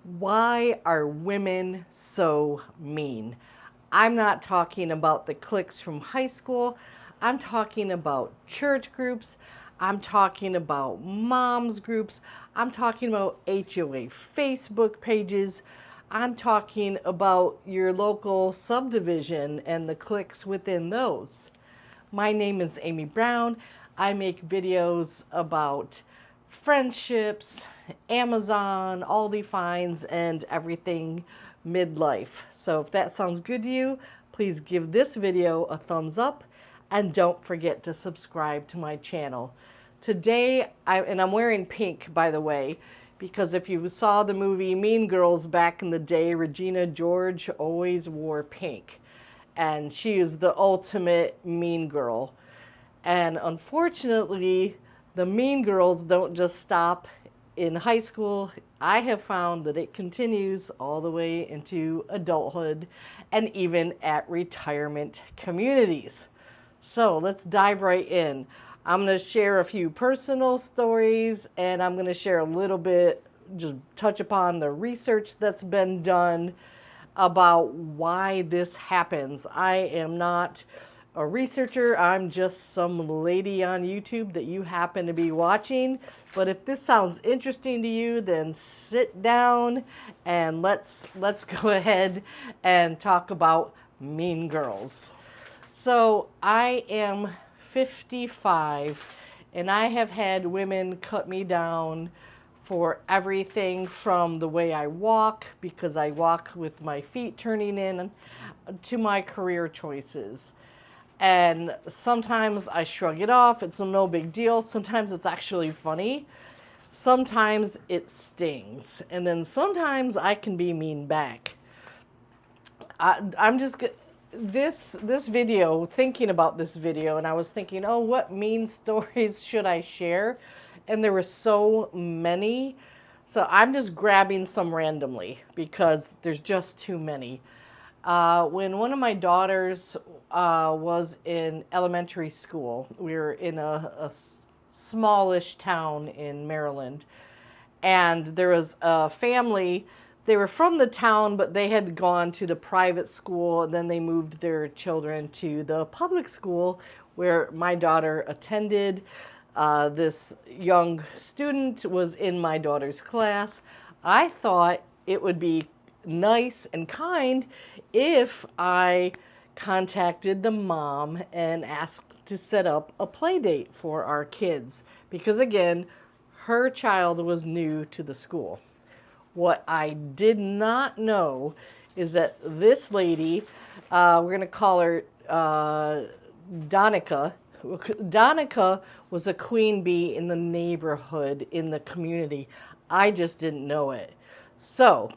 Why are women so mean? I'm not talking about the cliques from high school. I'm talking about church groups. I'm talking about moms groups. I'm talking about HOA Facebook pages. I'm talking about your local subdivision and the cliques within those. My name is Amy Brown. I make videos about friendships, Amazon, Aldi finds, and everything midlife. So if that sounds good to you, please give this video a thumbs up and don't forget to subscribe to my channel. Today, I'm wearing pink, by the way, because if you saw the movie Mean Girls back in the day, Regina George always wore pink. And she is the ultimate mean girl. And unfortunately, the mean girls don't just stop in high school. I have found that it continues all the way into adulthood and even at retirement communities. So let's dive right in. I'm going to share a few personal stories and I'm going to share a little bit, just touch upon the research that's been done about why this happens. I am not a researcher. I'm just some lady on YouTube that you happen to be watching. But if this sounds interesting to you, then sit down and let's go ahead and talk about Mean Girls. So I am 55 and I have had women cut me down for everything from the way I walk, because I walk with my feet turning in, to my career choices. And sometimes I shrug it off, it's no big deal. Sometimes it's actually funny. Sometimes it stings. And then sometimes I can be mean back. I'm just this video, thinking about this video, and I was thinking, oh, what mean stories should I share? And there were so many. So I'm just grabbing some randomly because there's just too many. When one of my daughters was in elementary school, we were in a smallish town in Maryland, and there was a family. They were from the town, but they had gone to the private school, and then they moved their children to the public school where my daughter attended. This young student was in my daughter's class. I thought it would be nice and kind if I contacted the mom and asked to set up a play date for our kids, because again, her child was new to the school. What I did not know is that this lady, we're going to call her Donica. Donica was a queen bee in the neighborhood, in the community. I just didn't know it. So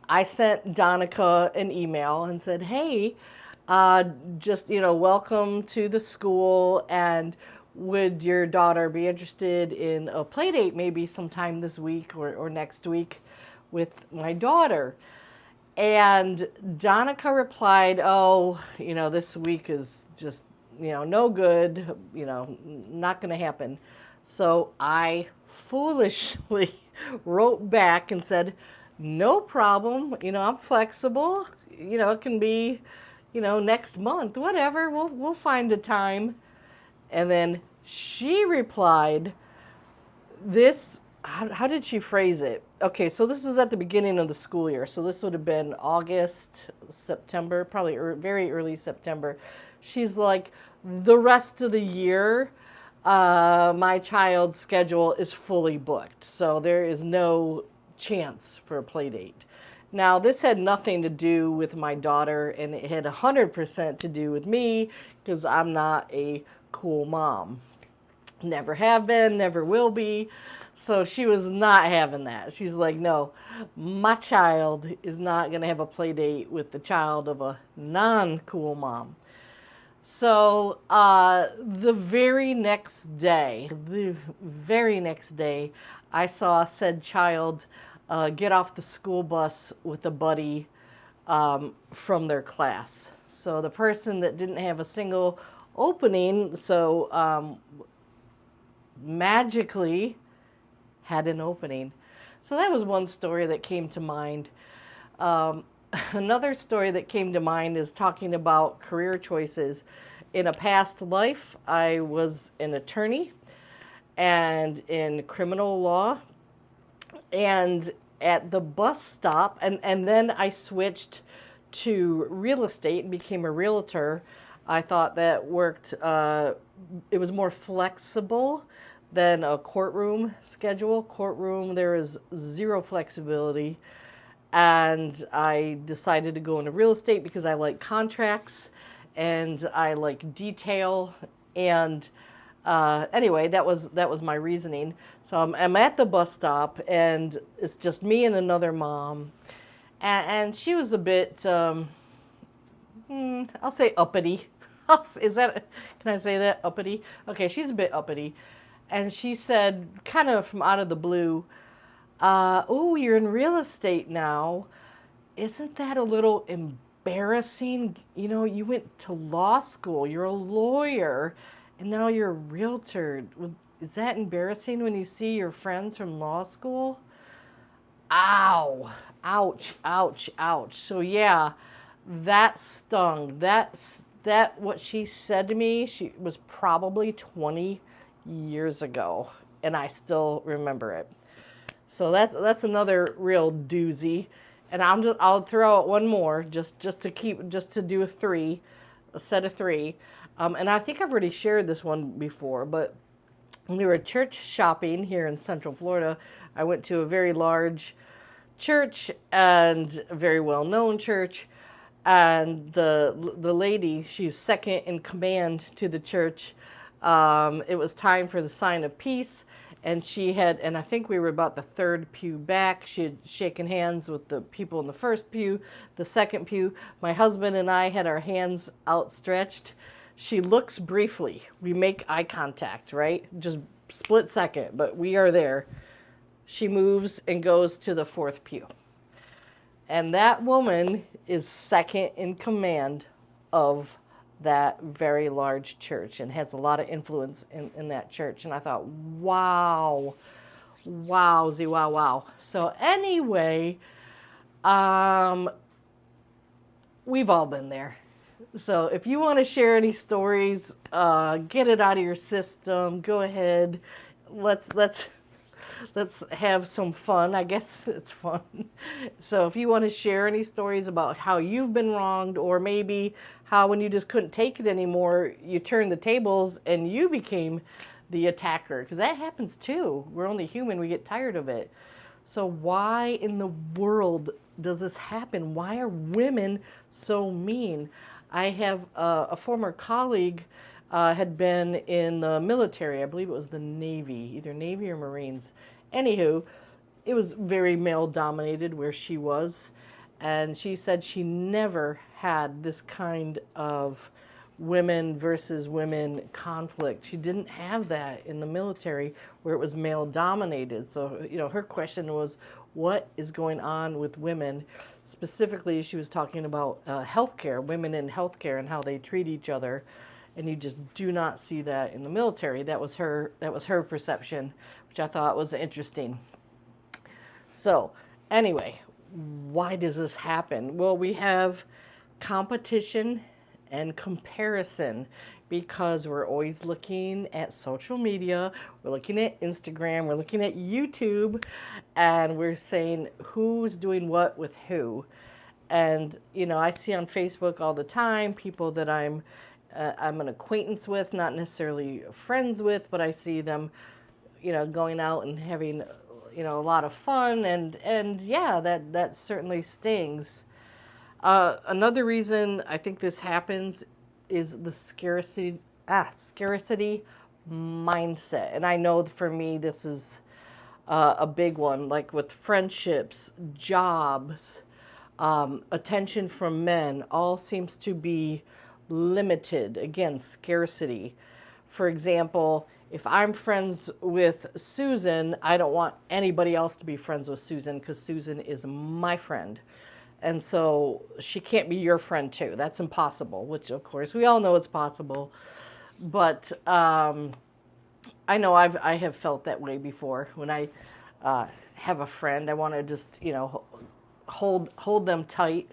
I sent Donica an email and said, hey, welcome to the school, and would your daughter be interested in a play date maybe sometime this week or next week with my daughter? And Donica replied, oh, this week is just, no good, not going to happen. So I foolishly wrote back and said, no problem, I'm flexible, it can be, next month, whatever, we'll find a time. And then she replied, how did she phrase it? Okay, so this is at the beginning of the school year. So this would have been August, September, probably very early September. She's like, the rest of the year, my child's schedule is fully booked. So there is no chance for a play date. Now, this had nothing to do with my daughter, and it had 100% to do with me, because I'm not a cool mom. Never have been, never will be. So she was not having that. She's like, no, my child is not going to have a play date with the child of a non-cool mom. So the very next day, I saw said child get off the school bus with a buddy from their class. So the person that didn't have a single opening, magically had an opening. So that was one story that came to mind. Um, Another story that came to mind is talking about career choices. In a past life, I was an attorney and in criminal law, and at the bus stop, and then I switched to real estate and became a realtor. I thought that worked, it was more flexible than a courtroom schedule. Courtroom, there is zero flexibility. And I decided to go into real estate because I like contracts and I like detail. And anyway, that was my reasoning. So I'm at the bus stop, and it's just me and another mom, and she was a bit, I'll say uppity. Is that, can I say that, uppity? Okay, she's a bit uppity, and she said, kind of from out of the blue, "Oh, you're in real estate now. Isn't that a little embarrassing? You know, you went to law school, you're a lawyer, and now you're a realtor. Is that embarrassing when you see your friends from law school?" Ow, ouch, ouch, ouch. So yeah, that stung. That what she said to me, she was probably 20 years ago, and I still remember it. So that's another real doozy. And I'll throw out one more just to do a set of three. And I think I've already shared this one before, but when we were church shopping here in Central Florida, I went to a very large church and a very well known church. And the lady, she's second in command to the church. It was time for the sign of peace, and and I think we were about the third pew back. She had shaken hands with the people in the first pew, the second pew. My husband and I had our hands outstretched. She looks briefly. We make eye contact, right? Just split second, but we are there. She moves and goes to the fourth pew. And that woman is second in command of that very large church and has a lot of influence in that church. And I thought, wow, wowzy, wow, wow. So anyway, we've all been there. So if you want to share any stories, get it out of your system. Go ahead. Let's have some fun. I guess it's fun. So if you want to share any stories about how you've been wronged, or maybe how when you just couldn't take it anymore, you turned the tables and you became the attacker, because that happens too. We're only human. We get tired of it. So why in the world does this happen? Why are women so mean? I have a former colleague had been in the military. I believe it was the Navy, either Navy or Marines. Anywho, it was very male dominated where she was. And she said she never had this kind of women versus women conflict. She didn't have that in the military where it was male dominated. So, her question was, what is going on with women? Specifically, she was talking about healthcare, women in healthcare and how they treat each other. And you just do not see that in the military. That was her perception, which I thought was interesting. So, anyway, why does this happen? Well, we have competition and comparison because we're always looking at social media, we're looking at Instagram, we're looking at YouTube, and we're saying who's doing what with who. And, I see on Facebook all the time people that I'm an acquaintance with, not necessarily friends with, but I see them, going out and having, a lot of fun, and yeah, that certainly stings. Another reason I think this happens is the scarcity mindset, and I know for me this is a big one, like with friendships, jobs, attention from men, all seems to be limited. Again, scarcity. For example, if I'm friends with Susan, I don't want anybody else to be friends with Susan because Susan is my friend. And so she can't be your friend too. That's impossible, which of course we all know it's possible. But I know I have felt that way before when I have a friend. I want to just, hold them tight.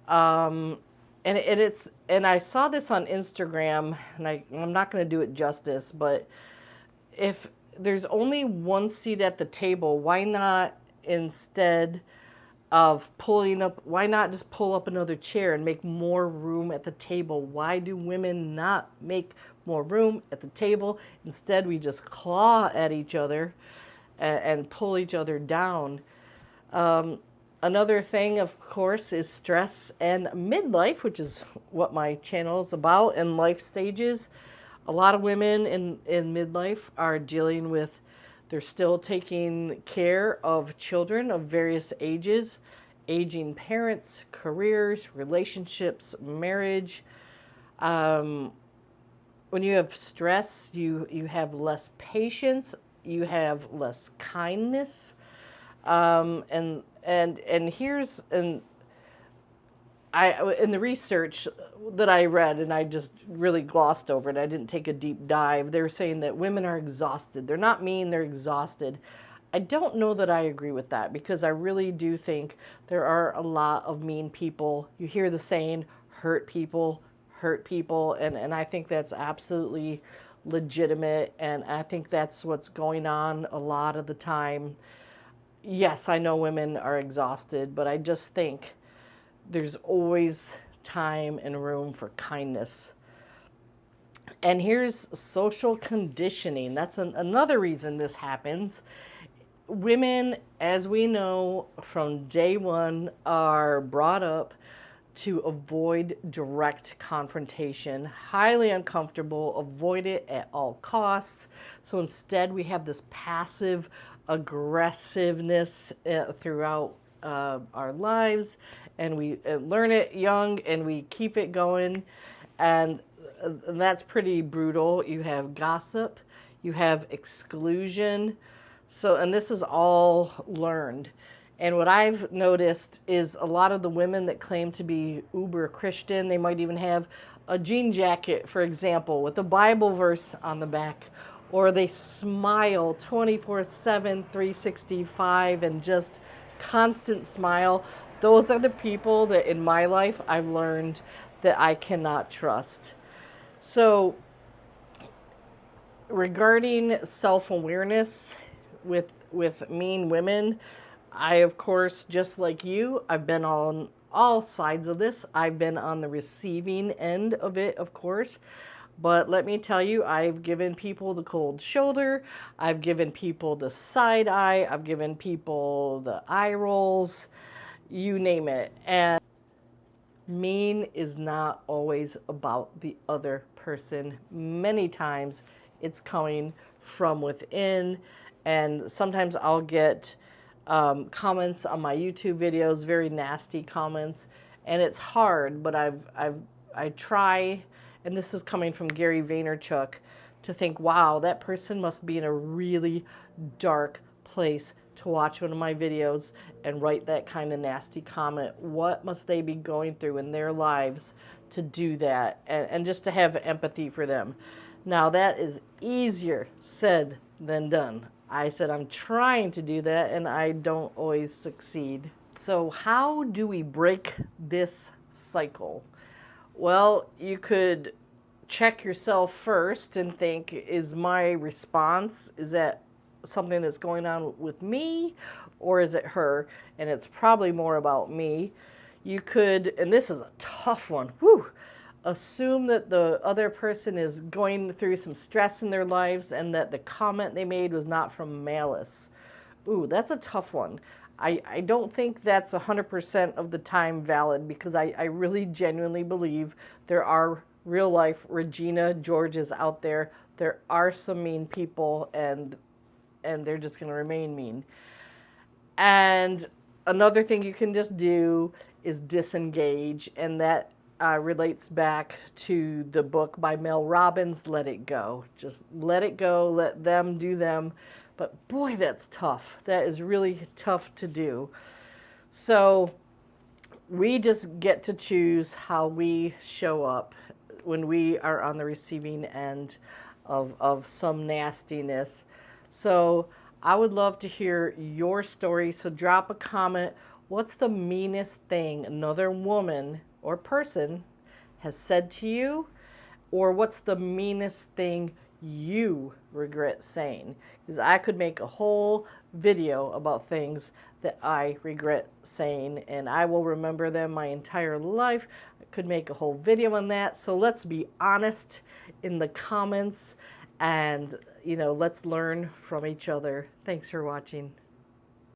And I saw this on Instagram, and I'm not going to do it justice, but if there's only one seat at the table, why not instead of pulling up, why not just pull up another chair and make more room at the table? Why do women not make more room at the table? Instead, we just claw at each other and pull each other down. Another thing, of course, is stress and midlife, which is what my channel is about, and life stages. A lot of women in midlife are dealing with, they're still taking care of children of various ages, aging parents, careers, relationships, marriage. When you have stress, you have less patience, you have less kindness. And here's in the research that I read, and I just really glossed over it, I didn't take a deep dive. They were saying that women are exhausted. They're not mean, they're exhausted. I don't know that I agree with that, because I really do think there are a lot of mean people. You hear the saying, hurt people, and I think that's absolutely legitimate, and I think that's what's going on a lot of the time. Yes, I know women are exhausted, but I just think there's always time and room for kindness. And here's social conditioning. That's another reason this happens. Women, as we know from day one, are brought up to avoid direct confrontation, highly uncomfortable, avoid it at all costs. So instead, we have this passive aggressiveness throughout our lives, and we learn it young and we keep it going, and that's pretty brutal. You have gossip, you have exclusion. So, and this is all learned. And what I've noticed is a lot of the women that claim to be uber Christian, they might even have a jean jacket, for example, with a Bible verse on the back, or they smile 24/7, 365, and just constant smile. Those are the people that in my life I've learned that I cannot trust. So, regarding self-awareness with mean women, I, of course, just like you, I've been on all sides of this. I've been on the receiving end of it, of course. But let me tell you, I've given people the cold shoulder. I've given people the side eye. I've given people the eye rolls, you name it. And mean is not always about the other person. Many times it's coming from within. And sometimes I'll get comments on my YouTube videos, very nasty comments, and it's hard, but I try, and this is coming from Gary Vaynerchuk, to think, wow, that person must be in a really dark place to watch one of my videos and write that kind of nasty comment. What must they be going through in their lives to do that, and just to have empathy for them. Now, that is easier said than done. I said I'm trying to do that, and I don't always succeed. So how do we break this cycle? Well, you could check yourself first and think, is my response, is that something that's going on with me, or is it her? And it's probably more about me. You could, and this is a tough one, assume that the other person is going through some stress in their lives and that the comment they made was not from malice. That's a tough one. I don't think that's 100% of the time valid, because I really genuinely believe there are real life Regina Georges out there. There are some mean people, and they're just going to remain mean. And another thing you can just do is disengage, and that relates back to the book by Mel Robbins, Let It Go. Just let it go, let them do them. But boy, that's tough. That is really tough to do. So we just get to choose how we show up when we are on the receiving end of some nastiness. So I would love to hear your story, so drop a comment. What's the meanest thing another woman or person has said to you? Or what's the meanest thing you regret saying? Because I could make a whole video about things that I regret saying, and I will remember them my entire life. I could make a whole video on that. So let's be honest in the comments, and let's learn from each other. Thanks for watching.